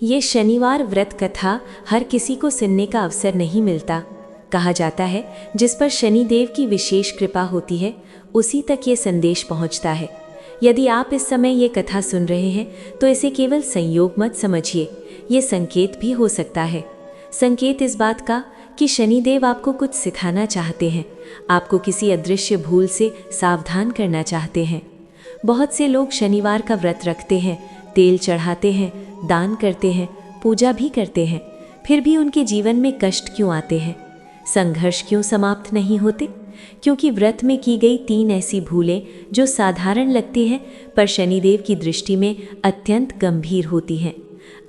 ये शनिवार व्रत कथा हर किसी को सुनने का अवसर नहीं मिलता। कहा जाता है जिस पर शनिदेव की विशेष कृपा होती है उसी तक ये संदेश पहुंचता है। यदि आप इस समय ये कथा सुन रहे हैं तो इसे केवल संयोग मत समझिए, ये संकेत भी हो सकता है। संकेत इस बात का कि शनिदेव आपको कुछ सिखाना चाहते हैं, आपको किसी अदृश्य भूल से सावधान करना चाहते हैं। बहुत से लोग शनिवार का व्रत रखते हैं, तेल चढ़ाते हैं, दान करते हैं, पूजा भी करते हैं, फिर भी उनके जीवन में कष्ट क्यों आते हैं, संघर्ष क्यों समाप्त नहीं होते? क्योंकि व्रत में की गई 3 ऐसी भूलें जो साधारण लगती हैं पर शनिदेव की दृष्टि में अत्यंत गंभीर होती हैं,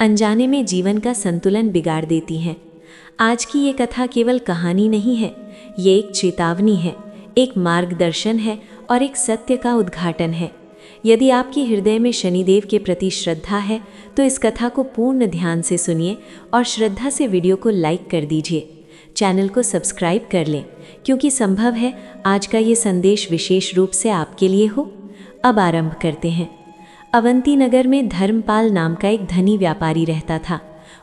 अनजाने में जीवन का संतुलन बिगाड़ देती हैं। आज की ये कथा केवल कहानी नहीं है, ये एक चेतावनी है, एक मार्गदर्शन है और एक सत्य का उद्घाटन है। यदि आपके हृदय में शनिदेव के प्रति श्रद्धा है तो इस कथा को पूर्ण ध्यान से सुनिए और श्रद्धा से वीडियो को लाइक कर दीजिए। चैनल को सब्सक्राइब कर लें क्योंकि संभव है आज का ये संदेश विशेष रूप से आपके लिए हो। अब आरंभ करते हैं। अवंती नगर में धर्मपाल नाम का एक धनी व्यापारी रहता था।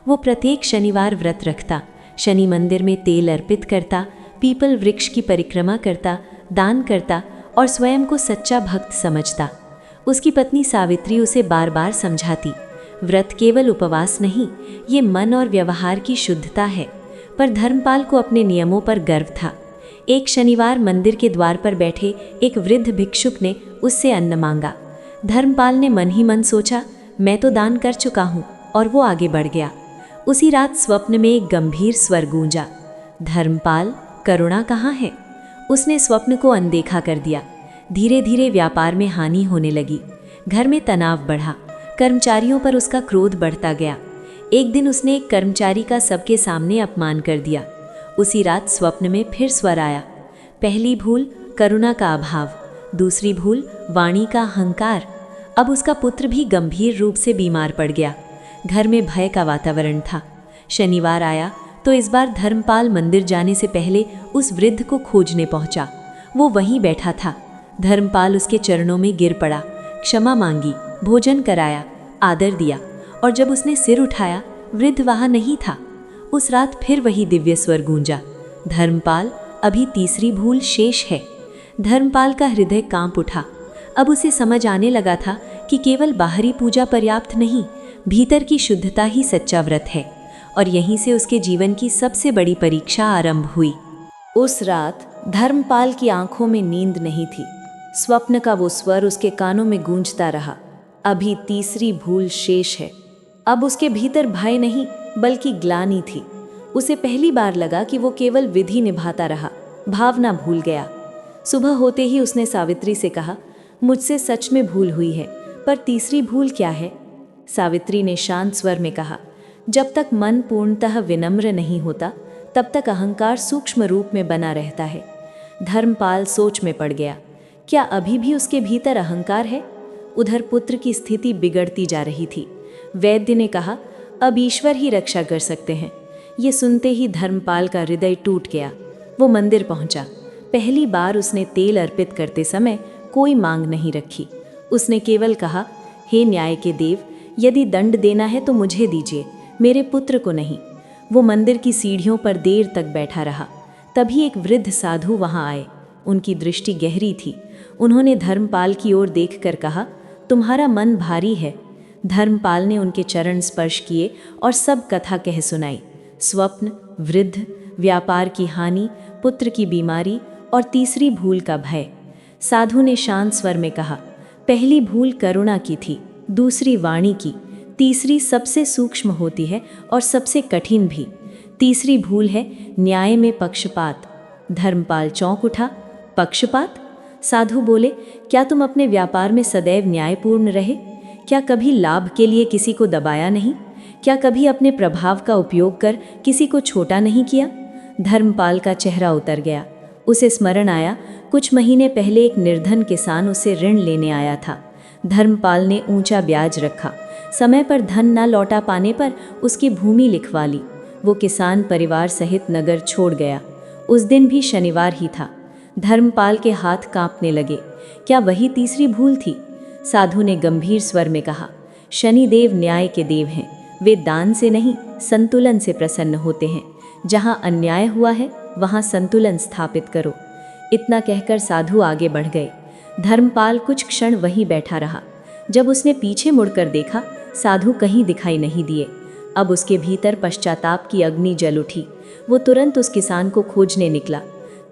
वो प्रत्येक शनिवार व्रत रखता, शनि मंदिर में तेल अर्पित करता, पीपल वृक्ष की परिक्रमा करता, दान करता और स्वयं को सच्चा भक्त समझता। उसकी पत्नी सावित्री उसे बार बार समझाती, व्रत केवल उपवास नहीं, ये मन और व्यवहार की शुद्धता है। पर धर्मपाल को अपने नियमों पर गर्व था। एक शनिवार मंदिर के द्वार पर बैठे एक वृद्ध भिक्षुक ने उससे अन्न मांगा। धर्मपाल ने मन ही मन सोचा, मैं तो दान कर चुका हूँ, और वो आगे बढ़ गया। उसी रात स्वप्न में एक गंभीर स्वर गूंजा, धर्मपाल, करुणा कहाँ है? उसने स्वप्न को अनदेखा कर दिया। धीरे धीरे व्यापार में हानि होने लगी, घर में तनाव बढ़ा, कर्मचारियों पर उसका क्रोध बढ़ता गया। एक दिन उसने एक कर्मचारी का सबके सामने अपमान कर दिया। उसी रात स्वप्न में फिर स्वर आया, पहली भूल करुणा का अभाव, दूसरी भूल वाणी का अहंकार। अब उसका पुत्र भी गंभीर रूप से बीमार पड़ गया। घर में भय का वातावरण था। शनिवार आया तो इस बार धर्मपाल मंदिर जाने से पहले उस वृद्ध को खोजने पहुंचा। वो वहीं बैठा था। धर्मपाल उसके चरणों में गिर पड़ा, क्षमा मांगी, भोजन कराया, आदर दिया, और जब उसने सिर उठाया वृद्ध वहां नहीं था। उस रात फिर वही दिव्य स्वर गूंजा, धर्मपाल, अभी तीसरी भूल शेष है। धर्मपाल का हृदय कांप उठा। अब उसे समझ आने लगा था कि केवल बाहरी पूजा पर्याप्त नहीं, भीतर की शुद्धता ही सच्चा व्रत है। और यहीं से उसके जीवन की सबसे बड़ी परीक्षा आरंभ हुई। उस रात धर्मपाल की आंखों में नींद नहीं थी। स्वप्न का वो स्वर उसके कानों में गूंजता रहा, अभी तीसरी भूल शेष है। अब उसके भीतर भय नहीं बल्कि ग्लानि थी। उसे पहली बार लगा कि वो केवल विधि निभाता रहा, भावना भूल गया। सुबह होते ही उसने सावित्री से कहा, मुझसे सच में भूल हुई है, पर तीसरी भूल क्या है? सावित्री ने शांत स्वर में कहा, जब तक मन पूर्णतः विनम्र नहीं होता तब तक अहंकार सूक्ष्म रूप में बना रहता है। धर्मपाल सोच में पड़ गया, क्या अभी भी उसके भीतर अहंकार है? उधर पुत्र की स्थिति बिगड़ती जा रही थी। वैद्य ने कहा, अब ईश्वर ही रक्षा कर सकते हैं। ये सुनते ही धर्मपाल का हृदय टूट गया। वो मंदिर पहुंचा। पहली बार उसने तेल अर्पित करते समय कोई मांग नहीं रखी। उसने केवल कहा, हे न्याय के देव, यदि दंड देना है तो मुझे दीजिए, मेरे पुत्र को नहीं। वो मंदिर की सीढ़ियों पर देर तक बैठा रहा। तभी एक वृद्ध साधु वहां आए। उनकी दृष्टि गहरी थी। उन्होंने धर्मपाल की ओर देखकर कहा, तुम्हारा मन भारी है। धर्मपाल ने उनके चरण स्पर्श किए और सब कथा कह सुनाई। स्वप्न, वृद्ध, व्यापार की हानि, पुत्र की बीमारी और तीसरी भूल का भय। साधु ने शांत स्वर में कहा, पहली भूल करुणा की थी, दूसरी वाणी की, तीसरी सबसे सूक्ष्म होती है और सबसे कठिन भी। तीसरी भूल है न्याय में पक्षपात। धर्मपाल चौंक उठा, पक्षपात? साधु बोले, क्या तुम अपने व्यापार में सदैव न्यायपूर्ण रहे? क्या कभी लाभ के लिए किसी को दबाया नहीं? क्या कभी अपने प्रभाव का उपयोग कर किसी को छोटा नहीं किया? धर्मपाल का चेहरा उतर गया। उसे स्मरण आया, कुछ महीने पहले एक निर्धन किसान उसे ऋण लेने आया था। धर्मपाल ने ऊंचा ब्याज रखा। समय पर धन न लौटा पाने पर उसकी भूमि लिखवा ली। वो किसान परिवार सहित नगर छोड़ गया। उस दिन भी शनिवार ही था। धर्मपाल के हाथ कांपने लगे। क्या वही तीसरी भूल थी? साधु ने गंभीर स्वर में कहा, शनिदेव न्याय के देव हैं, वे दान से नहीं, संतुलन से प्रसन्न होते हैं। जहाँ अन्याय हुआ है वहाँ संतुलन स्थापित करो। इतना कहकर साधु आगे बढ़ गए। धर्मपाल कुछ क्षण वहीं बैठा रहा। जब उसने पीछे मुड़कर देखा, साधु कहीं दिखाई नहीं दिए। अब उसके भीतर पश्चाताप की अग्नि जल उठी। वो तुरंत उस किसान को खोजने निकला।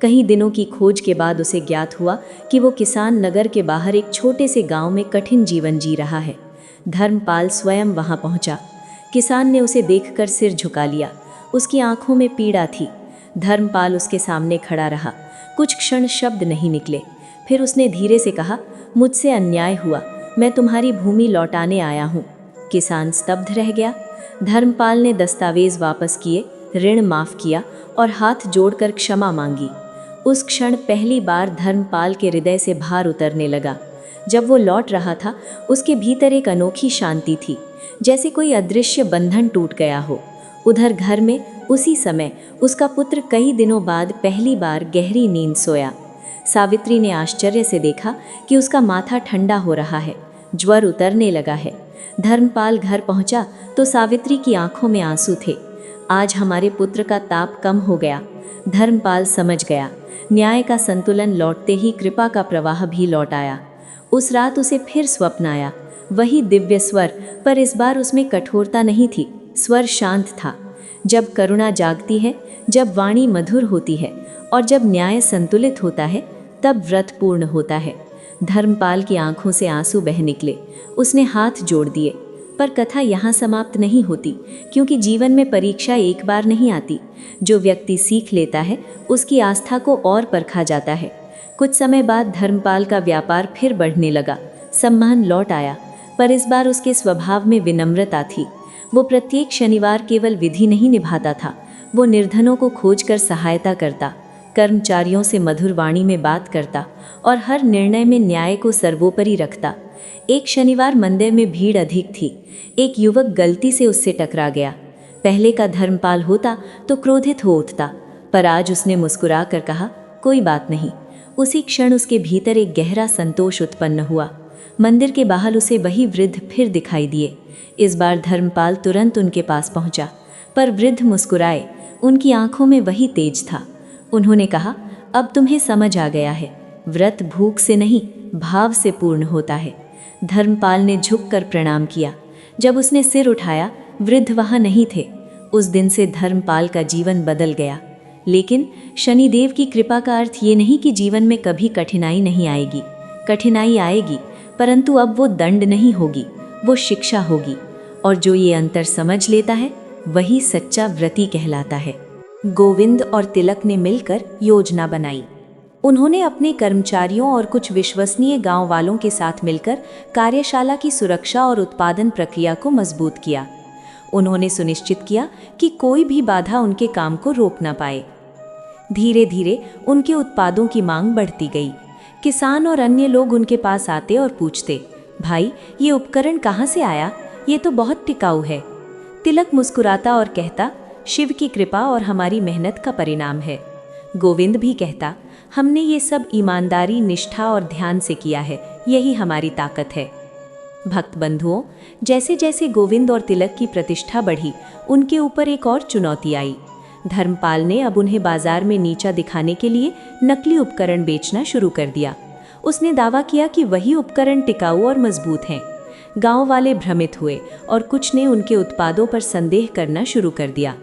कई दिनों की खोज के बाद उसे ज्ञात हुआ कि वो किसान नगर के बाहर एक छोटे से गांव में कठिन जीवन जी रहा है। धर्मपाल स्वयं वहां पहुंचा। किसान ने उसे देखकर सिर झुका लिया। उसकी आंखों में पीड़ा थी। धर्मपाल उसके सामने खड़ा रहा। कुछ क्षण शब्द नहीं निकले। फिर उसने धीरे से कहा, मुझसे अन्याय हुआ, मैं तुम्हारी भूमि लौटाने आया हूँ। किसान स्तब्ध रह गया। धर्मपाल ने दस्तावेज वापस किए, ऋण माफ किया और हाथ जोड़कर क्षमा मांगी। उस क्षण पहली बार धर्मपाल के हृदय से भार उतरने लगा। जब वो लौट रहा था, उसके भीतर एक अनोखी शांति थी, जैसे कोई अदृश्य बंधन टूट गया हो। उधर घर में उसी समय उसका पुत्र कई दिनों बाद पहली बार गहरी नींद सोया। सावित्री ने आश्चर्य से देखा कि उसका माथा ठंडा हो रहा है, ज्वर उतरने लगा है। धर्मपाल घर पहुंचा तो सावित्री की आंखों में आंसू थे। आज हमारे पुत्र का ताप कम हो गया। धर्मपाल समझ गया, न्याय का संतुलन लौटते ही कृपा का प्रवाह भी लौट आया। उस रात उसे फिर स्वप्न आया, वही दिव्य स्वर, पर इस बार उसमें कठोरता नहीं थी। स्वर शांत था। जब करुणा जागती है, जब वाणी मधुर होती है और जब न्याय संतुलित होता है, तब व्रत पूर्ण होता है। धर्मपाल की आंखों से आंसू बह निकले। उसने हाथ जोड़ दिए। पर कथा यहाँ समाप्त नहीं होती, क्योंकि जीवन में परीक्षा एक बार नहीं आती। जो व्यक्ति सीख लेता है, उसकी आस्था को और परखा जाता है। कुछ समय बाद धर्मपाल का व्यापार फिर बढ़ने लगा। सम्मान लौट आया, पर इस बार उसके स्वभाव में विनम्रता थी। वो प्रत्येक शनिवार केवल विधि नहीं निभाता था, वो निर्धनों को खोजकर सहायता करता, कर्मचारियों से मधुर वाणी में बात करता और हर निर्णय में न्याय को सर्वोपरि रखता। एक शनिवार मंदिर में भीड़ अधिक थी। एक युवक गलती से उससे टकरा गया। पहले का धर्मपाल होता तो क्रोधित हो उठता, पर आज उसने मुस्कुरा कर कहा, कोई बात नहीं। उसी क्षण उसके भीतर एक गहरा संतोष उत्पन्न हुआ। मंदिर के बाहर उसे वही वृद्ध फिर दिखाई दिए। इस बार धर्मपाल तुरंत उनके पास पहुंचा, पर वृद्ध मुस्कुराए। उनकी आंखों में वही तेज था। उन्होंने कहा, अब तुम्हें समझ आ गया है, व्रत भूख से नहीं, भाव से पूर्ण होता है। धर्मपाल ने झुककर प्रणाम किया। जब उसने सिर उठाया, वृद्ध वहाँ नहीं थे। उस दिन से धर्मपाल का जीवन बदल गया। लेकिन शनिदेव की कृपा का अर्थ ये नहीं कि जीवन में कभी कठिनाई नहीं आएगी। कठिनाई आएगी, परंतु अब वो दंड नहीं होगी, वो शिक्षा होगी। और जो ये अंतर समझ लेता है, वही सच्चा व्रती कहलाता है। गोविंद और तिलक ने मिलकर योजना बनाई। उन्होंने अपने कर्मचारियों और कुछ विश्वसनीय गांव वालों के साथ मिलकर कार्यशाला की सुरक्षा और उत्पादन प्रक्रिया को मजबूत किया। उन्होंने सुनिश्चित किया कि कोई भी बाधा उनके काम को रोक ना पाए। धीरे धीरे उनके उत्पादों की मांग बढ़ती गई। किसान और अन्य लोग उनके पास आते और पूछते, भाई ये उपकरण कहाँ से आया? ये तो बहुत टिकाऊ है। तिलक मुस्कुराता और कहता, शिव की कृपा और हमारी मेहनत का परिणाम है। गोविंद भी कहता, हमने ये सब ईमानदारी, निष्ठा और ध्यान से किया है, यही हमारी ताकत है। भक्त बंधुओं, जैसे जैसे गोविंद और तिलक की प्रतिष्ठा बढ़ी, उनके ऊपर एक और चुनौती आई। धर्मपाल ने अब उन्हें बाजार में नीचा दिखाने के लिए नकली उपकरण बेचना शुरू कर दिया। उसने दावा किया कि वही उपकरण टिकाऊ और मजबूत हैं। गांव वाले भ्रमित हुए और कुछ ने उनके उत्पादों पर संदेह करना शुरू कर दिया।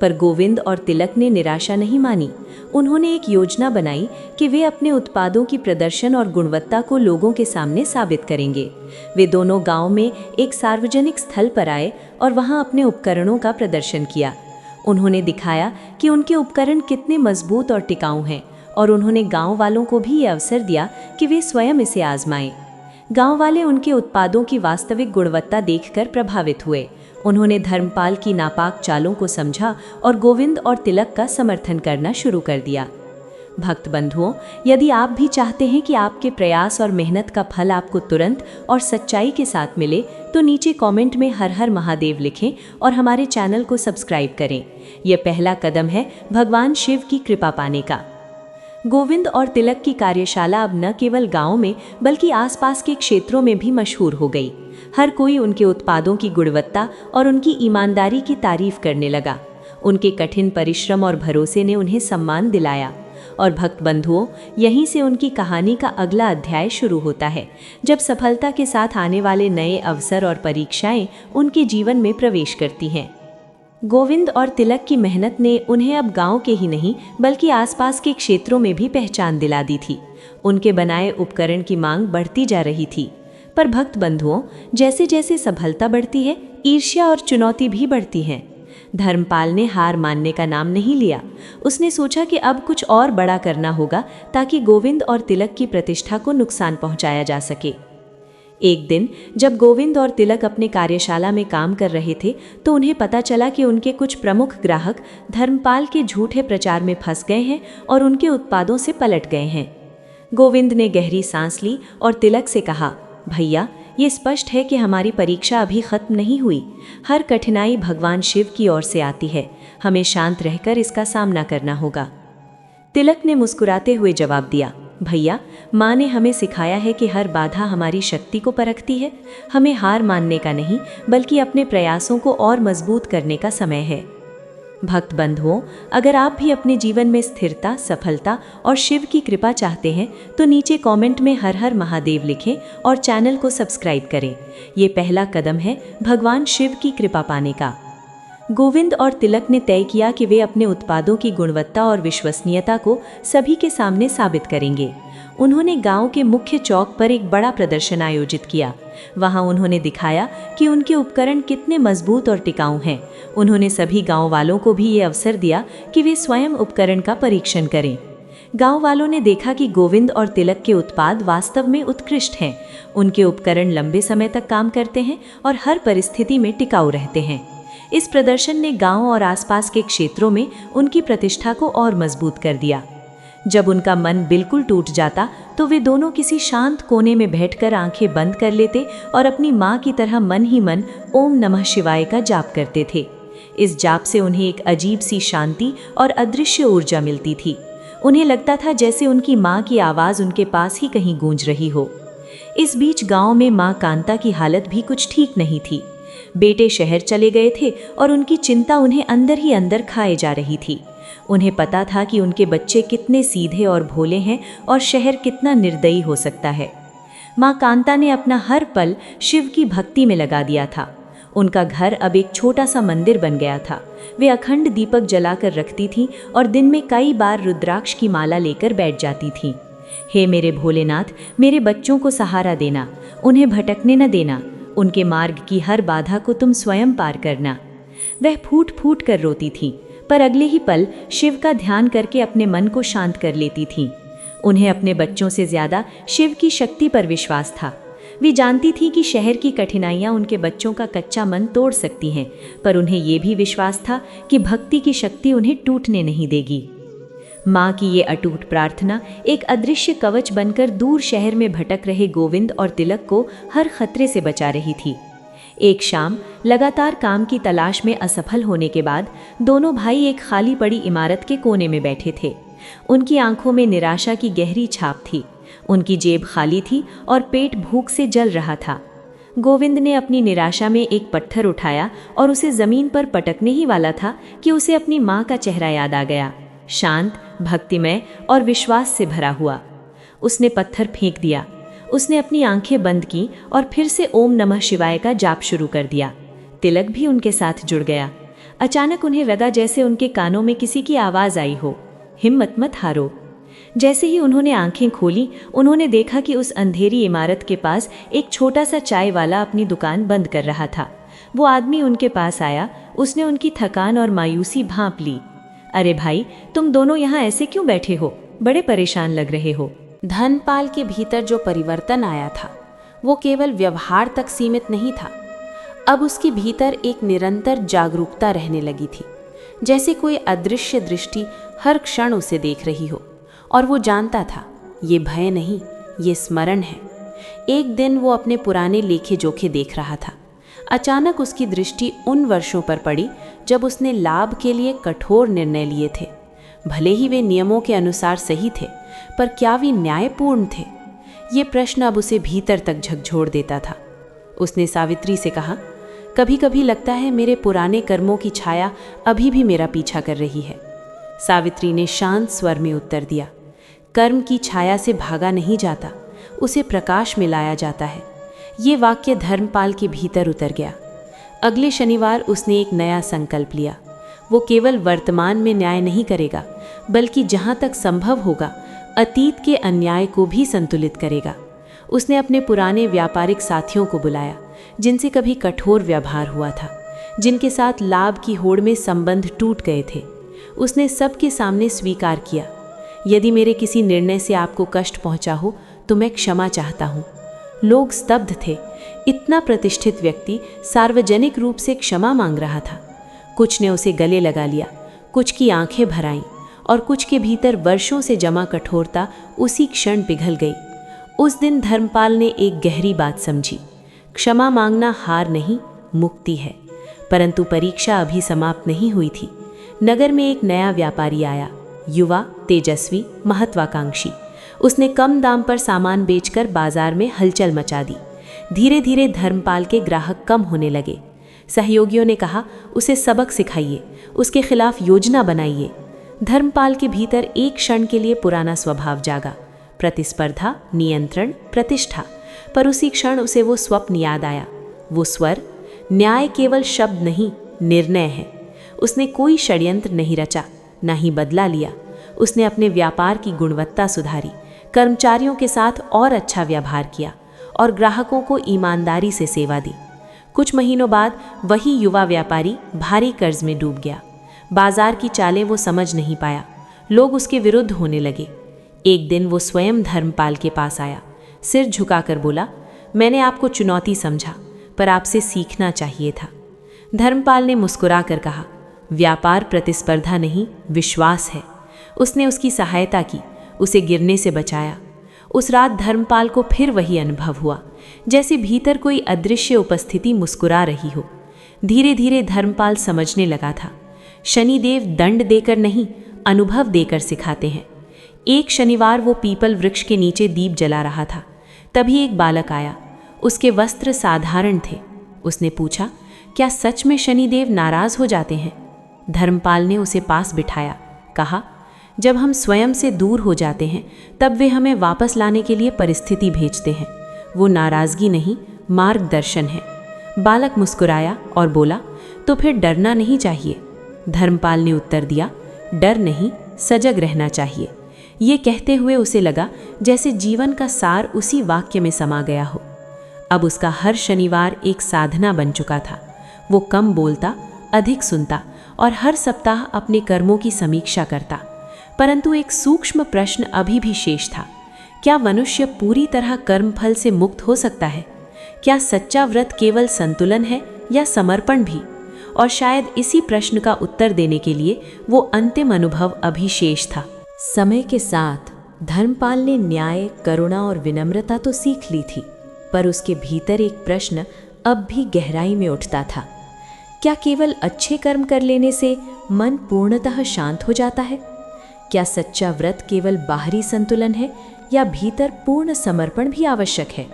पर गोविंद और तिलक ने निराशा नहीं मानी। उन्होंने एक योजना बनाई कि वे अपने उत्पादों की प्रदर्शन और गुणवत्ता को लोगों के सामने साबित करेंगे। वे दोनों गांव में एक सार्वजनिक स्थल पर आए और वहां अपने उपकरणों का प्रदर्शन किया। उन्होंने दिखाया कि उनके उपकरण कितने मजबूत और टिकाऊ हैं, और उन्होंने गांव वालों को भी ये अवसर दिया कि वे स्वयं इसे आजमाएं। गांव वाले उनके उत्पादों की वास्तविक गुणवत्ता देखकर प्रभावित हुए। उन्होंने धर्मपाल की नापाक चालों को समझा और गोविंद और तिलक का समर्थन करना शुरू कर दिया। भक्त बंधुओं, यदि आप भी चाहते हैं कि आपके प्रयास और मेहनत का फल आपको तुरंत और सच्चाई के साथ मिले, तो नीचे कमेंट में हर हर महादेव लिखें और हमारे चैनल को सब्सक्राइब करें। यह पहला कदम है भगवान शिव की कृपा पाने का। गोविंद और तिलक की कार्यशाला अब न केवल गांव में बल्कि आसपास के क्षेत्रों में भी मशहूर हो गई। हर कोई उनके उत्पादों की गुणवत्ता और उनकी ईमानदारी की तारीफ करने लगा। उनके कठिन परिश्रम और भरोसे ने उन्हें सम्मान दिलाया। और भक्त बंधुओं, यहीं से उनकी कहानी का अगला अध्याय शुरू होता है, जब सफलता के साथ आने वाले नए अवसर और परीक्षाएं उनके जीवन में प्रवेश करती हैं। गोविंद और तिलक की मेहनत ने उन्हें अब गांव के ही नहीं बल्कि आसपास के क्षेत्रों में भी पहचान दिला दी थी। उनके बनाए उपकरण की मांग बढ़ती जा रही थी। पर भक्त बंधुओं, जैसे जैसे सफलता बढ़ती है, ईर्ष्या और चुनौती भी बढ़ती हैं। धर्मपाल ने हार मानने का नाम नहीं लिया। उसने सोचा कि अब कुछ और बड़ा करना होगा ताकि गोविंद और तिलक की प्रतिष्ठा को नुकसान पहुंचाया जा सके। एक दिन जब गोविंद और तिलक अपने कार्यशाला में काम कर रहे थे, तो उन्हें पता चला कि उनके कुछ प्रमुख ग्राहक धर्मपाल के झूठे प्रचार में फंस गए हैं और उनके उत्पादों से पलट गए हैं। गोविंद ने गहरी सांस ली और तिलक से कहा, भैया, ये स्पष्ट है कि हमारी परीक्षा अभी खत्म नहीं हुई। हर कठिनाई भगवान शिव की ओर से आती है। हमें शांत रहकर इसका सामना करना होगा। तिलक ने मुस्कुराते हुए जवाब दिया, भैया, माँ ने हमें सिखाया है कि हर बाधा हमारी शक्ति को परखती है। हमें हार मानने का नहीं बल्कि अपने प्रयासों को और मजबूत करने का समय है। भक्त बंधुओं, अगर आप भी अपने जीवन में स्थिरता, सफलता और शिव की कृपा चाहते हैं तो नीचे कमेंट में हर हर महादेव लिखें और चैनल को सब्सक्राइब करें। ये पहला कदम है भगवान शिव की कृपा पाने का। गोविंद और तिलक ने तय किया कि वे अपने उत्पादों की गुणवत्ता और विश्वसनीयता को सभी के सामने साबित करेंगे। उन्होंने गांव के मुख्य चौक पर एक बड़ा प्रदर्शन आयोजित किया। वहां उन्होंने दिखाया कि उनके उपकरण कितने मजबूत और टिकाऊ हैं। उन्होंने सभी गांव वालों को भी ये अवसर दिया कि वे स्वयं उपकरण का परीक्षण करें। गांव वालों ने देखा कि गोविंद और तिलक के उत्पाद वास्तव में उत्कृष्ट हैं। उनके उपकरण लंबे समय तक काम करते हैं और हर परिस्थिति में टिकाऊ रहते हैं। इस प्रदर्शन ने गांव और आसपास के क्षेत्रों में उनकी प्रतिष्ठा को और मजबूत कर दिया। जब उनका मन बिल्कुल टूट जाता तो वे दोनों किसी शांत कोने में बैठकर आंखें बंद कर लेते और अपनी माँ की तरह मन ही मन ओम नमः शिवाय का जाप करते थे। इस जाप से उन्हें एक अजीब सी शांति और अदृश्य ऊर्जा मिलती थी। उन्हें लगता था जैसे उनकी माँ की आवाज़ उनके पास ही कहीं गूंज रही हो। इस बीच गांव में माँ कांता की हालत भी कुछ ठीक नहीं थी। बेटे शहर चले गए थे और उनकी चिंता उन्हें अंदर ही अंदर खाए जा रही थी। उन्हें पता था कि उनके बच्चे कितने सीधे और भोले हैं और शहर कितना निर्दयी हो सकता है। माँ कांता ने अपना हर पल शिव की भक्ति में लगा दिया था। उनका घर अब एक छोटा सा मंदिर बन गया था। वे अखंड दीपक जलाकर रखती थीं और दिन में कई बार रुद्राक्ष की माला लेकर बैठ जाती थीं। हे मेरे भोलेनाथ, मेरे बच्चों को सहारा देना, उन्हें भटकने न देना, उनके मार्ग की हर बाधा को तुम स्वयं पार करना। वह फूट फूट कर रोती थीं, पर अगले ही पल शिव का ध्यान करके अपने मन को शांत कर लेती थीं। उन्हें अपने बच्चों से ज्यादा शिव की शक्ति पर विश्वास था। वे जानती थीं कि शहर की कठिनाइयां उनके बच्चों का कच्चा मन तोड़ सकती हैं, पर उन्हें ये भी विश्वास था कि भक्ति की शक्ति उन्हें टूटने नहीं देगी। माँ की ये अटूट प्रार्थना एक अदृश्य कवच बनकर दूर शहर में भटक रहे गोविंद और तिलक को हर खतरे से बचा रही थी। एक शाम लगातार काम की तलाश में असफल होने के बाद दोनों भाई एक खाली पड़ी इमारत के कोने में बैठे थे। उनकी आंखों में निराशा की गहरी छाप थी। उनकी जेब खाली थी और पेट भूख से जल रहा था। गोविंद ने अपनी निराशा में एक पत्थर उठाया और उसे जमीन पर पटकने ही वाला था कि उसे अपनी माँ का चेहरा याद आ गया, शांत, भक्तिमय और विश्वास से भरा हुआ। उसने पत्थर फेंक दिया। उसने अपनी आंखें बंद की और फिर से ओम नमः शिवाय का जाप शुरू कर दिया। तिलक भी उनके साथ जुड़ गया। अचानक उन्हें लगा जैसे उनके कानों में किसी की आवाज़ आई हो, हिम्मत मत हारो। जैसे ही उन्होंने आंखें खोली, उन्होंने देखा कि उस अंधेरी इमारत के पास एक छोटा सा चाय वाला अपनी दुकान बंद कर रहा था। वो आदमी उनके पास आया। उसने उनकी थकान और मायूसी भांप ली। अरे भाई, तुम दोनों यहाँ ऐसे क्यों बैठे हो? बड़े परेशान लग रहे हो। धनपाल के भीतर जो परिवर्तन आया था वो केवल व्यवहार तक सीमित नहीं था। अब उसके भीतर एक निरंतर जागरूकता रहने लगी थी, जैसे कोई अदृश्य दृष्टि हर क्षण उसे देख रही हो। और वो जानता था ये भय नहीं, ये स्मरण है। एक दिन वो अपने पुराने लेखे जोखे देख रहा था। अचानक उसकी दृष्टि उन वर्षों पर पड़ी जब उसने लाभ के लिए कठोर निर्णय लिए थे। भले ही वे नियमों के अनुसार सही थे, पर क्या वे न्यायपूर्ण थे? ये प्रश्न अब उसे भीतर तक झकझोर देता था। उसने सावित्री से कहा, कभी कभी लगता है मेरे पुराने कर्मों की छाया अभी भी मेरा पीछा कर रही है। सावित्री ने शांत स्वर में उत्तर दिया, कर्म की छाया से भागा नहीं जाता, उसे प्रकाश में लाया जाता है। ये वाक्य धर्मपाल के भीतर उतर गया। अगले शनिवार उसने एक नया संकल्प लिया। वो केवल वर्तमान में न्याय नहीं करेगा, बल्कि जहाँ तक संभव होगा अतीत के अन्याय को भी संतुलित करेगा। उसने अपने पुराने व्यापारिक साथियों को बुलाया, जिनसे कभी कठोर व्यवहार हुआ था, जिनके साथ लाभ की होड़ में संबंध टूट गए थे। उसने सबके सामने स्वीकार किया, यदि मेरे किसी निर्णय से आपको कष्ट पहुंचा हो तो मैं क्षमा चाहता हूँ। लोग स्तब्ध थे। इतना प्रतिष्ठित व्यक्ति सार्वजनिक रूप से क्षमा मांग रहा था। कुछ ने उसे गले लगा लिया, कुछ की आंखें भर आईं और कुछ के भीतर वर्षों से जमा कठोरता उसी क्षण पिघल गई। उस दिन धर्मपाल ने एक गहरी बात समझी। क्षमा मांगना हार नहीं, मुक्ति है। परंतु परीक्षा अभी समाप्त नहीं हुई थी। नगर में एक नया व्यापारी आया, युवा, तेजस्वी, महत्वाकांक्षी। उसने कम दाम पर सामान बेचकर बाजार में हलचल मचा दी। धीरे धीरे धर्मपाल के ग्राहक कम होने लगे। सहयोगियों ने कहा, उसे सबक सिखाइए, उसके खिलाफ योजना बनाइए। धर्मपाल के भीतर एक क्षण के लिए पुराना स्वभाव जागा, प्रतिस्पर्धा, नियंत्रण, प्रतिष्ठा। पर उसी क्षण उसे वो स्वप्न याद आया, वो स्वर, न्याय केवल शब्द नहीं, निर्णय है। उसने कोई षड्यंत्र नहीं रचा, न ही बदला लिया। उसने अपने व्यापार की गुणवत्ता सुधारी, कर्मचारियों के साथ और अच्छा व्यवहार किया और ग्राहकों को ईमानदारी से सेवा दी। कुछ महीनों बाद वही युवा व्यापारी भारी कर्ज में डूब गया। बाजार की चालें वो समझ नहीं पाया। लोग उसके विरुद्ध होने लगे। एक दिन वो स्वयं धर्मपाल के पास आया, सिर झुकाकर बोला, मैंने आपको चुनौती समझा, पर आपसे सीखना चाहिए था। धर्मपाल ने मुस्कुराकर कहा, व्यापार प्रतिस्पर्धा नहीं, विश्वास है। उसने उसकी सहायता की, उसे गिरने से बचाया। उस रात धर्मपाल को फिर वही अनुभव हुआ, जैसे भीतर कोई अदृश्य उपस्थिति मुस्कुरा रही हो। धीरे धीरे धर्मपाल समझने लगा था, शनिदेव दंड देकर नहीं, अनुभव देकर सिखाते हैं। एक शनिवार वो पीपल वृक्ष के नीचे दीप जला रहा था। तभी एक बालक आया। उसके वस्त्र साधारण थे। उसने पूछा, क्या सच में शनिदेव नाराज हो जाते हैं? धर्मपाल ने उसे पास बिठाया, कहा, जब हम स्वयं से दूर हो जाते हैं तब वे हमें वापस लाने के लिए परिस्थिति भेजते हैं। वो नाराज़गी नहीं, मार्गदर्शन है। बालक मुस्कुराया और बोला, तो फिर डरना नहीं चाहिए। धर्मपाल ने उत्तर दिया, डर नहीं, सजग रहना चाहिए। ये कहते हुए उसे लगा जैसे जीवन का सार उसी वाक्य में समा गया हो। अब उसका हर शनिवार एक साधना बन चुका था। वो कम बोलता, अधिक सुनता और हर सप्ताह अपने कर्मों की समीक्षा करता। परंतु एक सूक्ष्म प्रश्न अभी भी शेष था, क्या मनुष्य पूरी तरह कर्मफल से मुक्त हो सकता है? क्या सच्चा व्रत केवल संतुलन है या समर्पण भी? और शायद इसी प्रश्न का उत्तर देने के लिए वो अंतिम अनुभव अभी शेष था। समय के साथ धर्मपाल ने न्याय, करुणा और विनम्रता तो सीख ली थी, पर उसके भीतर एक प्रश्न अब भी गहराई में उठता था। क्या केवल अच्छे कर्म कर लेने से मन पूर्णतः शांत हो जाता है? क्या सच्चा व्रत केवल बाहरी संतुलन है या भीतर पूर्ण समर्पण भी आवश्यक है?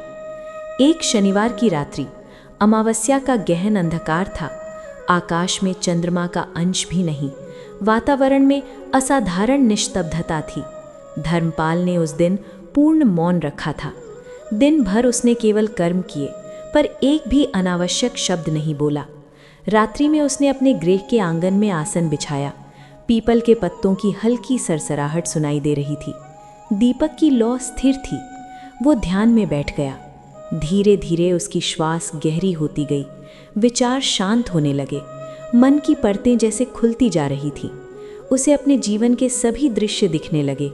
एक शनिवार की रात्रि, अमावस्या का गहन अंधकार था। आकाश में चंद्रमा का अंश भी नहीं। वातावरण में असाधारण निस्तब्धता थी। धर्मपाल ने उस दिन पूर्ण मौन रखा था। दिन भर उसने केवल कर्म किए, पर एक भी अनावश्यक शब्द नहीं बोला। रात्रि में उसने अपने गृह के आंगन में आसन बिछाया। पीपल के पत्तों की हल्की सरसराहट सुनाई दे रही थी। दीपक की लौ स्थिर थी। वो ध्यान में बैठ गया। धीरे धीरे उसकी श्वास गहरी होती गई। विचार शांत होने लगे। मन की परतें जैसे खुलती जा रही थी। उसे अपने जीवन के सभी दृश्य दिखने लगे।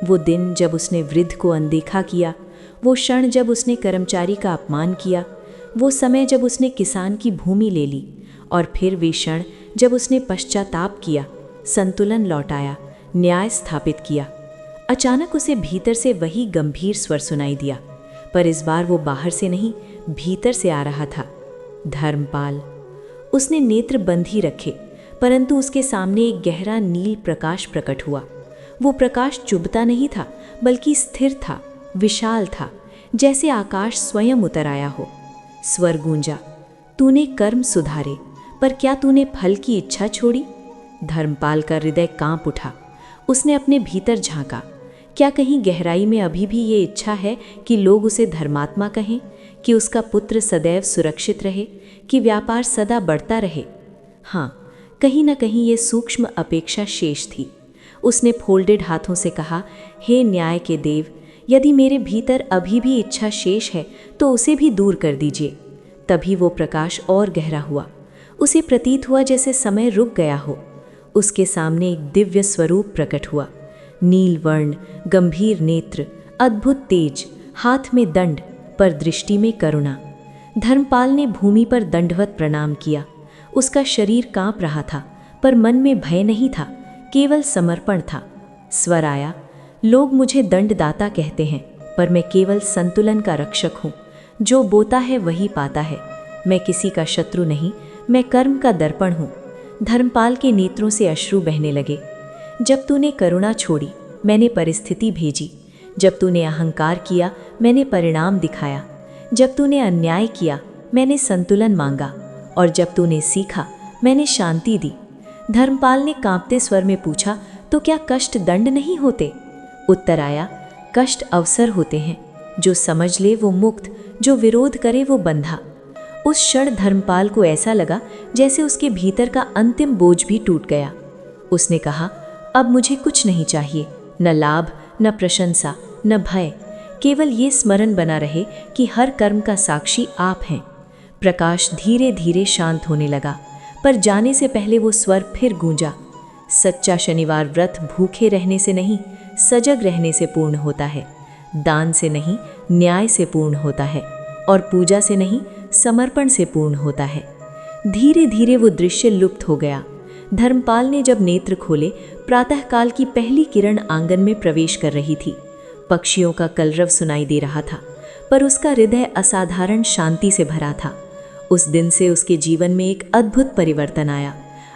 वो दिन जब उसने वृद्ध को अनदेखा किया, वो क्षण जब उसने कर्मचारी का अपमान किया, वो समय जब उसने किसान की भूमि ले ली, और फिर वे क्षण जब उसने पश्चाताप किया, संतुलन लौटाया, न्याय स्थापित किया। अचानक उसे भीतर से वही गंभीर स्वर सुनाई दिया, पर इस बार वो बाहर से नहीं, भीतर से आ रहा था। धर्मपाल। उसने नेत्र बंद ही रखे, परंतु उसके सामने एक गहरा नील प्रकाश प्रकट हुआ। वो प्रकाश चुभता नहीं था, बल्कि स्थिर था, विशाल था, जैसे आकाश स्वयं उतर आया हो। स्वर गूंजा, तूने कर्म सुधारे, पर क्या तूने फल की इच्छा छोड़ी? धर्मपाल का हृदय कांप उठा। उसने अपने भीतर झांका। क्या कहीं गहराई में अभी भी ये इच्छा है कि लोग उसे धर्मात्मा कहें, कि उसका पुत्र सदैव सुरक्षित रहे, कि व्यापार सदा बढ़ता रहे? हाँ, कहीं न कहीं ये सूक्ष्म अपेक्षा शेष थी। उसने फोल्डेड हाथों से कहा, हे न्याय के देव, यदि मेरे भीतर अभी भी इच्छा शेष है तो उसे भी दूर कर दीजिए। तभी वो प्रकाश और गहरा हुआ। उसे प्रतीत हुआ जैसे समय रुक गया हो। उसके सामने एक दिव्य स्वरूप प्रकट हुआ। नील वर्ण, गंभीर नेत्र, अद्भुत तेज, हाथ में दंड, पर दृष्टि में करुणा। धर्मपाल ने भूमि पर दंडवत प्रणाम किया। उसका शरीर कांप रहा था, पर मन में भय नहीं था, केवल समर्पण था। स्वर आया, लोग मुझे दंडदाता कहते हैं, पर मैं केवल संतुलन का रक्षक हूँ। जो बोता है वही पाता है। मैं किसी का शत्रु नहीं, मैं कर्म का दर्पण हूँ। धर्मपाल के नेत्रों से अश्रु बहने लगे। जब तूने करुणा छोड़ी, मैंने परिस्थिति भेजी। जब तूने अहंकार किया, मैंने परिणाम दिखाया। जब तूने अन्याय किया, मैंने संतुलन मांगा। और जब तूने सीखा, मैंने शांति दी। धर्मपाल ने कांपते स्वर में पूछा, तो क्या कष्ट दंड नहीं होते? उत्तर आया, कष्ट अवसर होते हैं। जो समझ ले वो मुक्त, जो विरोध करे वो बंधा। उस क्षण धर्मपाल को ऐसा लगा जैसे उसके भीतर का अंतिम बोझ भी टूट गया। उसने कहा, अब मुझे कुछ नहीं चाहिए, न लाभ, न प्रशंसा, न भय। केवल ये स्मरण बना रहे कि हर कर्म का साक्षी आप हैं। प्रकाश धीरे धीरे शांत होने लगा, पर जाने से पहले वो स्वर फिर गूंजा, सच्चा शनिवार व्रत भूखे रहने से नहीं, सजग रहने से पूर्ण होता है। दान से नहीं, न्याय से पूर्ण होता है। और पूजा से नहीं, समर्पण से पूर्ण होता है। धीरे धीरे वो दृश्य लुप्त हो गया। धर्मपाल ने जब नेत्र खोले, प्रातःकाल की पहली किरण आंगन में प्रवेश कर रही थी। पक्षियों का कलरव सुनाई दे रहा था, पर उसका हृदय असाधारण शांति से भरा था। उस दिन से उसके जीवन में एक अद्भुत परिवर्तन आया।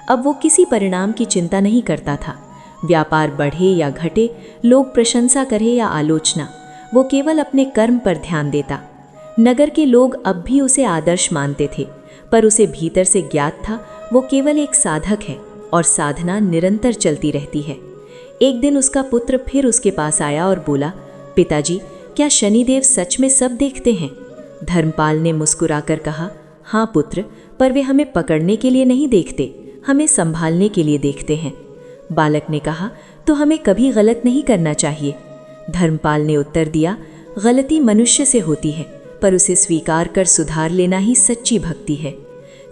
अब वो किसी परिणाम की चिंता नहीं करता था। व्यापार बढ़े या घटे, लोग प्रशंसा करें या आलोचना, वो केवल अपने कर्म पर ध्यान देता। नगर के लोग अब भी उसे आदर्श मानते थे, पर उसे भीतर से ज्ञात था वो केवल एक साधक है और साधना निरंतर चलती रहती है। एक दिन उसका पुत्र फिर उसके पास आया और बोला, पिताजी, क्या शनिदेव सच में सब देखते हैं? धर्मपाल ने मुस्कुराकर कहा, हाँ पुत्र, पर वे हमें पकड़ने के लिए नहीं देखते, हमें संभालने के लिए देखते हैं। बालक ने कहा, तो हमें कभी गलत नहीं करना चाहिए। धर्मपाल ने उत्तर दिया, गलती मनुष्य से होती है, पर उसे स्वीकार कर सुधार लेना ही सच्ची भक्ति है।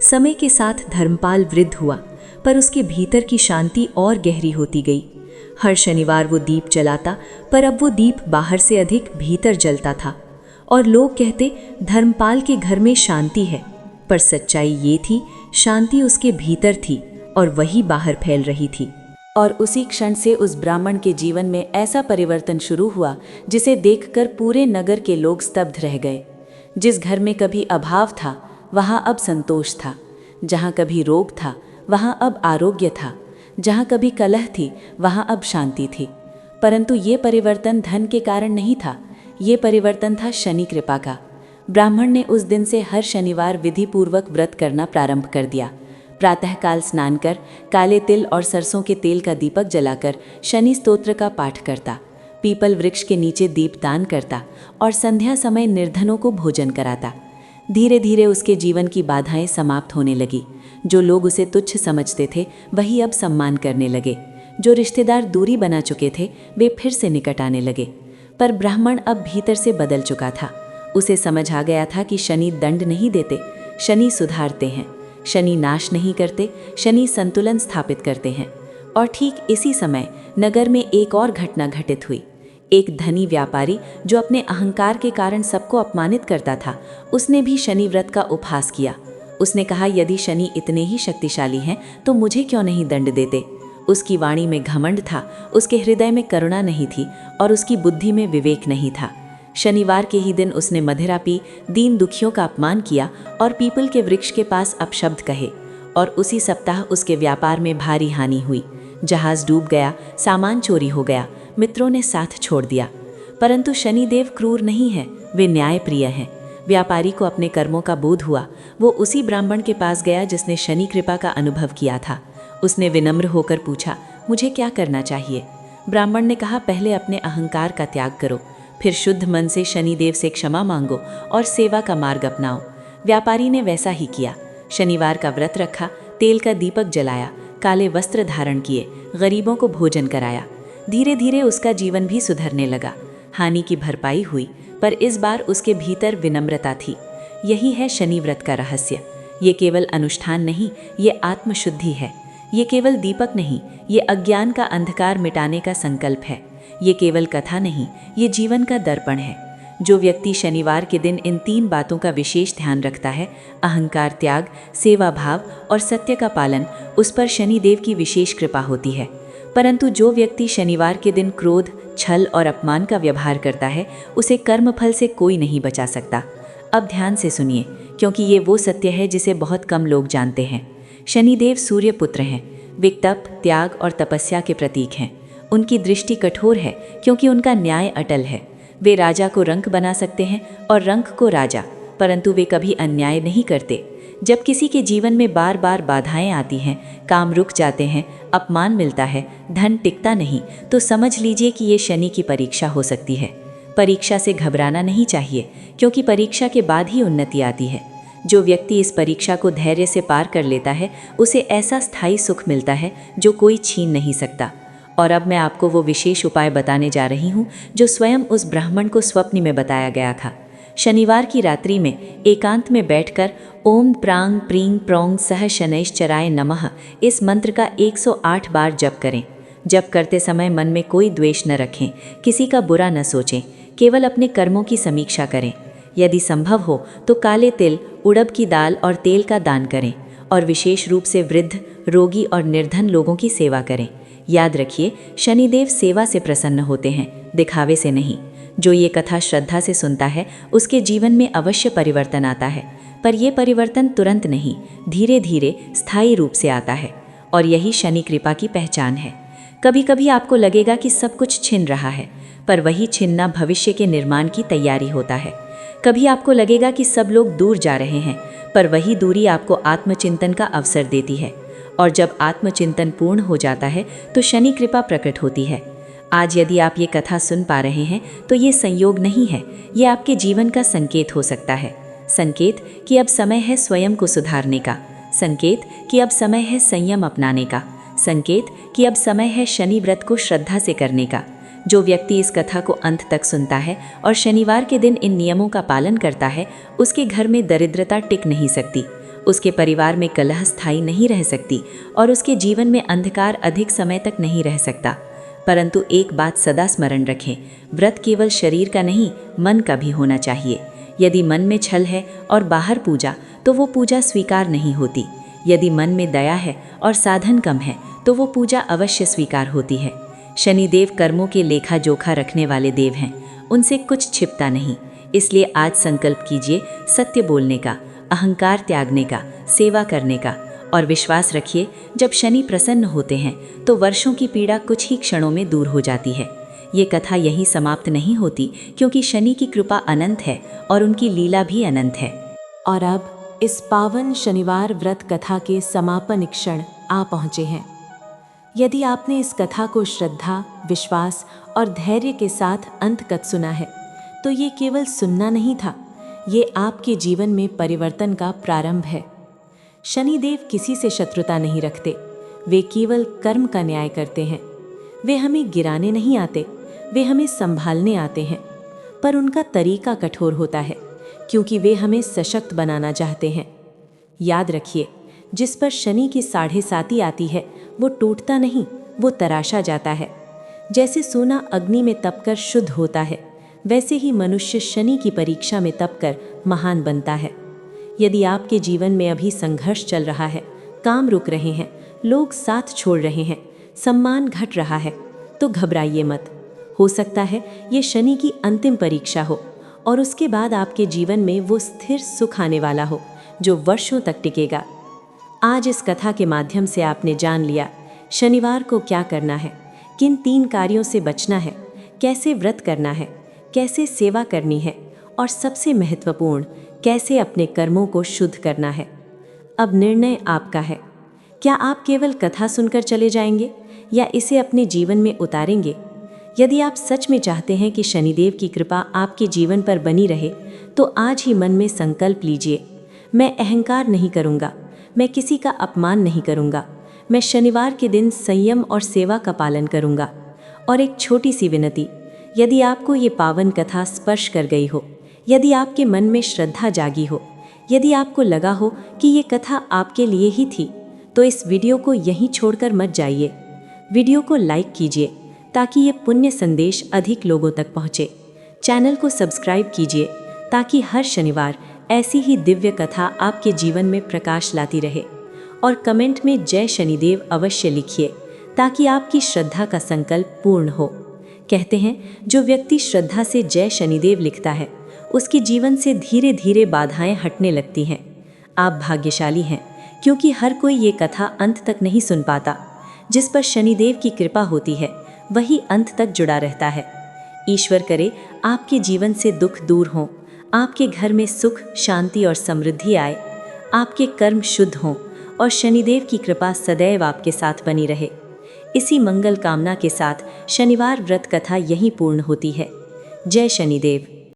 समय के साथ धर्मपाल वृद्ध हुआ, पर उसके भीतर की शांति और गहरी होती गई। हर शनिवार वो दीप जलाता, पर अब वो दीप बाहर से अधिक भीतर जलता था। और लोग कहते, धर्मपाल के घर में शांति है, पर सच्चाई ये थी, शांति उसके भीतर थी और वही बाहर फैल रही थी। और उसी क्षण से उस ब्राह्मण के जीवन में ऐसा परिवर्तन शुरू हुआ जिसे देखकर पूरे नगर के लोग स्तब्ध रह गए। जिस घर में कभी अभाव था, वहाँ अब संतोष था। जहाँ कभी रोग था, वहाँ अब आरोग्य था। जहाँ कभी कलह थी, वहाँ अब शांति थी। परंतु ये परिवर्तन धन के कारण नहीं था, ये परिवर्तन था शनि कृपा का। ब्राह्मण ने उस दिन से हर शनिवार विधिपूर्वक व्रत करना प्रारंभ कर दिया। प्रातःकाल स्नान कर, काले तिल और सरसों के तेल का दीपक जलाकर शनि स्तोत्र का पाठ करता, पीपल वृक्ष के नीचे दीपदान करता और संध्या समय निर्धनों को भोजन कराता। धीरे धीरे उसके जीवन की बाधाएं समाप्त होने लगी। जो लोग उसे तुच्छ समझते थे, वही अब सम्मान करने लगे। जो रिश्तेदार दूरी बना चुके थे, वे फिर से निकट आने लगे। पर ब्राह्मण अब भीतर से बदल चुका था। उसे समझ आ गया था कि शनि दंड नहीं देते, शनि सुधारते हैं। शनि नाश नहीं करते, शनि संतुलन स्थापित करते हैं। और ठीक इसी समय नगर में एक और घटना घटित हुई। एक धनी व्यापारी जो अपने अहंकार के कारण सबको अपमानित करता था, उसने भी शनि व्रत का उपहास किया। उसने कहा, यदि शनि इतने ही शक्तिशाली हैं तो मुझे क्यों नहीं दंड देते। उसकी वाणी में घमंड था, उसके हृदय में करुणा नहीं थी और उसकी बुद्धि में विवेक नहीं था। शनिवार के ही दिन उसने मदिरा पी, दीन दुखियों का अपमान किया और पीपल के वृक्ष के पास अपशब्द कहे। और उसी सप्ताह उसके व्यापार में भारी हानि हुई। जहाज डूब गया, सामान चोरी हो गया, मित्रों ने साथ छोड़ दिया। परंतु शनिदेव क्रूर नहीं है, वे न्यायप्रिय हैं। व्यापारी को अपने कर्मों का बोध हुआ। वो उसी ब्राह्मण के पास गया जिसने शनि कृपा का अनुभव किया था। उसने विनम्र होकर पूछा, मुझे क्या करना चाहिए? ब्राह्मण ने कहा, पहले अपने अहंकार का त्याग करो, फिर शुद्ध मन से शनिदेव से क्षमा मांगो और सेवा का मार्ग अपनाओ। व्यापारी ने वैसा ही किया। शनिवार का व्रत रखा, तेल का दीपक जलाया, काले वस्त्र धारण किए, गरीबों को भोजन कराया। धीरे धीरे उसका जीवन भी सुधरने लगा। हानि की भरपाई हुई, पर इस बार उसके भीतर विनम्रता थी। यही है शनि व्रत का रहस्य। ये केवल अनुष्ठान नहीं, ये आत्मशुद्धि है। ये केवल दीपक नहीं, ये अज्ञान का अंधकार मिटाने का संकल्प है। ये केवल कथा नहीं, ये जीवन का दर्पण है। जो व्यक्ति शनिवार के दिन इन 3 बातों का विशेष ध्यान रखता है, अहंकार त्याग, सेवा भाव और सत्य का पालन, उस पर शनिदेव की विशेष कृपा होती है। परंतु जो व्यक्ति शनिवार के दिन क्रोध, छल और अपमान का व्यवहार करता है, उसे कर्मफल से कोई नहीं बचा सकता। अब ध्यान से सुनिए, क्योंकि ये वो सत्य है जिसे बहुत कम लोग जानते हैं। शनिदेव सूर्य पुत्र हैं। वे तप, त्याग और तपस्या के प्रतीक हैं। उनकी दृष्टि कठोर है क्योंकि उनका न्याय अटल है। वे राजा को रंक बना सकते हैं और रंक को राजा, परंतु वे कभी अन्याय नहीं करते। जब किसी के जीवन में बार बार बाधाएं आती हैं, काम रुक जाते हैं, अपमान मिलता है, धन टिकता नहीं, तो समझ लीजिए कि ये शनि की परीक्षा हो सकती है। परीक्षा से घबराना नहीं चाहिए, क्योंकि परीक्षा के बाद ही उन्नति आती है। जो व्यक्ति इस परीक्षा को धैर्य से पार कर लेता है, उसे ऐसा स्थायी सुख मिलता है जो कोई छीन नहीं सकता। और अब मैं आपको वो विशेष उपाय बताने जा रही हूँ जो स्वयं उस ब्राह्मण को स्वप्न में बताया गया था। शनिवार की रात्रि में एकांत में बैठकर ओम प्रांग प्रींग प्रोंग सह शनैश्चराय नमः इस मंत्र का 108 बार जप करें। जप करते समय मन में कोई द्वेष न रखें, किसी का बुरा न सोचें, केवल अपने कर्मों की समीक्षा करें। यदि संभव हो तो काले तिल, उड़द की दाल और तेल का दान करें और विशेष रूप से वृद्ध, रोगी और निर्धन लोगों की सेवा करें। याद रखिए, शनिदेव सेवा से प्रसन्न होते हैं, दिखावे से नहीं। जो ये कथा श्रद्धा से सुनता है, उसके जीवन में अवश्य परिवर्तन आता है। पर यह परिवर्तन तुरंत नहीं, धीरे धीरे स्थायी रूप से आता है। और यही शनि कृपा की पहचान है। कभी कभी आपको लगेगा कि सब कुछ छिन रहा है, पर वही छिनना भविष्य के निर्माण की तैयारी होता है। कभी आपको लगेगा कि सब लोग दूर जा रहे हैं, पर वही दूरी आपको आत्मचिंतन का अवसर देती है। और जब आत्मचिंतन पूर्ण हो जाता है तो शनि कृपा प्रकट होती है। आज यदि आप ये कथा सुन पा रहे हैं तो ये संयोग नहीं है, ये आपके जीवन का संकेत हो सकता है। संकेत कि अब समय है स्वयं को सुधारने का, संकेत कि अब समय है संयम अपनाने का, संकेत कि अब समय है शनि व्रत को श्रद्धा से करने का। जो व्यक्ति इस कथा को अंत तक सुनता है और शनिवार के दिन इन नियमों का पालन करता है, उसके घर में दरिद्रता टिक नहीं सकती, उसके परिवार में कलह स्थायी नहीं रह सकती और उसके जीवन में अंधकार अधिक समय तक नहीं रह सकता। परंतु एक बात सदा स्मरण रखें, व्रत केवल शरीर का नहीं, मन का भी होना चाहिए। यदि मन में छल है और बाहर पूजा, तो वो पूजा स्वीकार नहीं होती। यदि मन में दया है और साधन कम है, तो वो पूजा अवश्य स्वीकार होती है। शनिदेव कर्मों के लेखा जोखा रखने वाले देव हैं, उनसे कुछ छिपता नहीं। इसलिए आज संकल्प कीजिए सत्य बोलने का, अहंकार त्यागने का, सेवा करने का। और विश्वास रखिए, जब शनि प्रसन्न होते हैं तो वर्षों की पीड़ा कुछ ही क्षणों में दूर हो जाती है। ये कथा यहीं समाप्त नहीं होती, क्योंकि शनि की कृपा अनंत है और उनकी लीला भी अनंत है। और अब इस पावन शनिवार व्रत कथा के समापन क्षण आ पहुँचे हैं। यदि आपने इस कथा को श्रद्धा, विश्वास और धैर्य के साथ अंत तक सुना है, तो ये केवल सुनना नहीं था, ये आपके जीवन में परिवर्तन का प्रारंभ है। शनिदेव किसी से शत्रुता नहीं रखते, वे केवल कर्म का न्याय करते हैं। वे हमें गिराने नहीं आते, वे हमें संभालने आते हैं। पर उनका तरीका कठोर होता है, क्योंकि वे हमें सशक्त बनाना चाहते हैं। याद रखिए, जिस पर शनि की 7.5 आती है, वो टूटता नहीं, वो तराशा जाता है। जैसे सोना अग्नि में तपकर शुद्ध होता है, वैसे ही मनुष्य शनि की परीक्षा में तपकर महान बनता है। यदि आपके जीवन में अभी संघर्ष चल रहा है, काम रुक रहे हैं, लोग साथ छोड़ रहे हैं, सम्मान घट रहा है, तो घबराइए मत। हो सकता है ये शनि की अंतिम परीक्षा हो और उसके बाद आपके जीवन में वो स्थिर सुख आने वाला हो जो वर्षों तक टिकेगा। आज इस कथा के माध्यम से आपने जान लिया शनिवार को क्या करना है, किन 3 कार्यों से बचना है, कैसे व्रत करना है, कैसे सेवा करनी है और सबसे महत्वपूर्ण, कैसे अपने कर्मों को शुद्ध करना है। अब निर्णय आपका है। क्या आप केवल कथा सुनकर चले जाएंगे या इसे अपने जीवन में उतारेंगे? यदि आप सच में चाहते हैं कि शनिदेव की कृपा आपके जीवन पर बनी रहे, तो आज ही मन में संकल्प लीजिए, मैं अहंकार नहीं करूँगा, मैं किसी का अपमान नहीं करूँगा, मैं शनिवार के दिन संयम और सेवा का पालन करूँगा। और एक छोटी सी विनती, यदि आपको ये पावन कथा स्पर्श कर गई हो, यदि आपके मन में श्रद्धा जागी हो, यदि आपको लगा हो कि ये कथा आपके लिए ही थी, तो इस वीडियो को यहीं छोड़कर मत जाइए। वीडियो को लाइक कीजिए ताकि ये पुण्य संदेश अधिक लोगों तक पहुँचे। चैनल को सब्सक्राइब कीजिए ताकि हर शनिवार ऐसी ही दिव्य कथा आपके जीवन में प्रकाश लाती रहे। और कमेंट में जय शनिदेव अवश्य लिखिए ताकि आपकी श्रद्धा का संकल्प पूर्ण हो। कहते हैं, जो व्यक्ति श्रद्धा से जय शनिदेव लिखता है, उसके जीवन से धीरे धीरे बाधाएं हटने लगती हैं। आप भाग्यशाली हैं, क्योंकि हर कोई ये कथा अंत तक नहीं सुन पाता। जिस पर शनिदेव की कृपा होती है, वही अंत तक जुड़ा रहता है। ईश्वर करे आपके जीवन से दुख दूर हों, आपके घर में सुख, शांति और समृद्धि आए, आपके कर्म शुद्ध हों और शनिदेव की कृपा सदैव आपके साथ बनी रहे। इसी मंगल कामना के साथ शनिवार व्रत कथा यहीं पूर्ण होती है। जय शनिदेव।